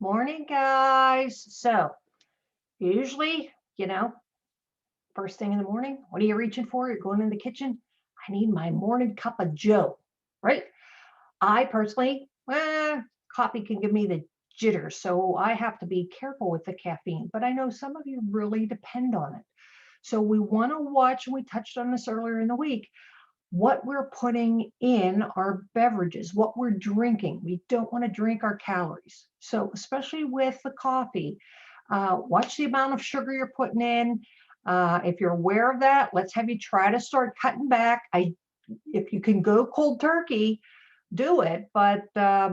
Morning, guys. So, usually, first thing in the morning, what are you reaching for? You're going in the kitchen. I need my morning cup of Joe, right? I personally, coffee can give me the jitters, so I have to be careful with the caffeine. But I know some of you really depend on it. So, we want to watch, and we touched on this earlier in the week, what we're putting in our beverages, what we're drinking. We don't want to drink our calories. So, especially with the coffee, watch the amount of sugar you're putting in. If you're aware of that, let's have you try to start cutting back. If you can go cold turkey, do it. But I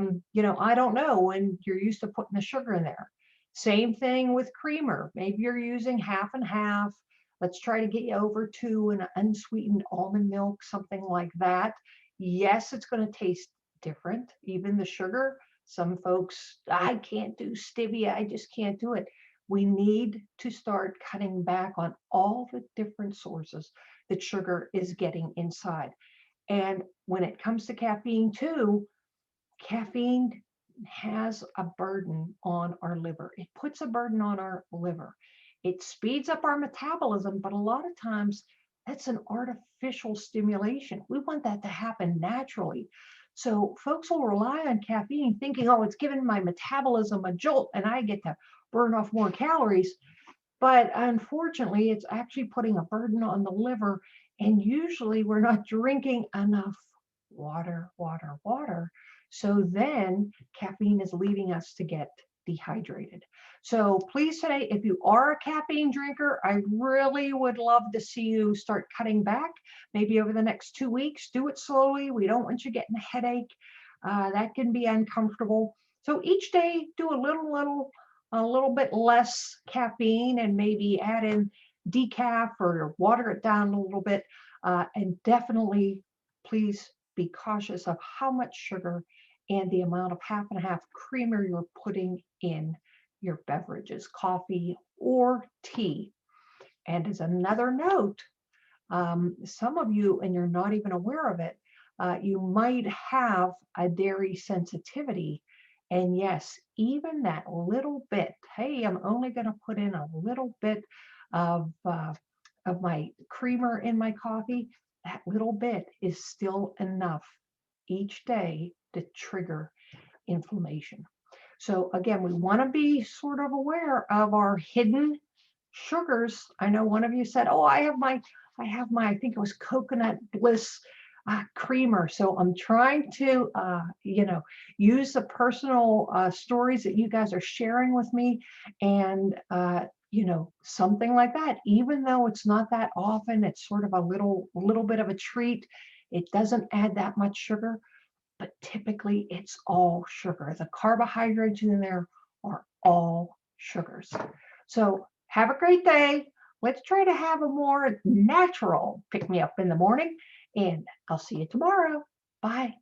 don't know when you're used to putting the sugar in there. Same thing with creamer. Maybe you're using half and half. Let's try to get you over to an unsweetened almond milk, something like that. Yes, it's going to taste different, even the sugar. Some folks, I can't do stevia, I just can't do it. We need to start cutting back on all the different sources that sugar is getting inside. And when it comes to caffeine, too, caffeine has a burden on our liver. It puts a burden on our liver. It speeds up our metabolism, but a lot of times that's an artificial stimulation. We want that to happen naturally. So folks will rely on caffeine thinking, oh, it's giving my metabolism a jolt and I get to burn off more calories. But unfortunately, it's actually putting a burden on the liver. And usually we're not drinking enough water, water, water. So then caffeine is leading us to get dehydrated. So please today, if you are a caffeine drinker, I really would love to see you start cutting back. Maybe over the next 2 weeks, do it slowly. We don't want you getting a headache. That can be uncomfortable. So each day, do a little bit less caffeine and maybe add in decaf or water it down a little bit. And definitely, please be cautious of how much sugar and the amount of half and half creamer you're putting in your beverages, coffee or tea. And as another note, some of you, and you're not even aware of it, you might have a dairy sensitivity. And yes, even that little bit, hey, I'm only going to put in a little bit of, uh, of my creamer in my coffee. That little bit is still enough each day to trigger inflammation. So again, we want to be sort of aware of our hidden sugars. I know one of you said, "Oh, I think it was coconut bliss creamer." So I'm trying to, use the personal stories that you guys are sharing with me, and something like that. Even though it's not that often, it's sort of a little bit of a treat. It doesn't add that much sugar, but typically it's all sugar. The carbohydrates in there are all sugars. So have a great day. Let's try to have a more natural pick me up in the morning, and I'll see you tomorrow. Bye.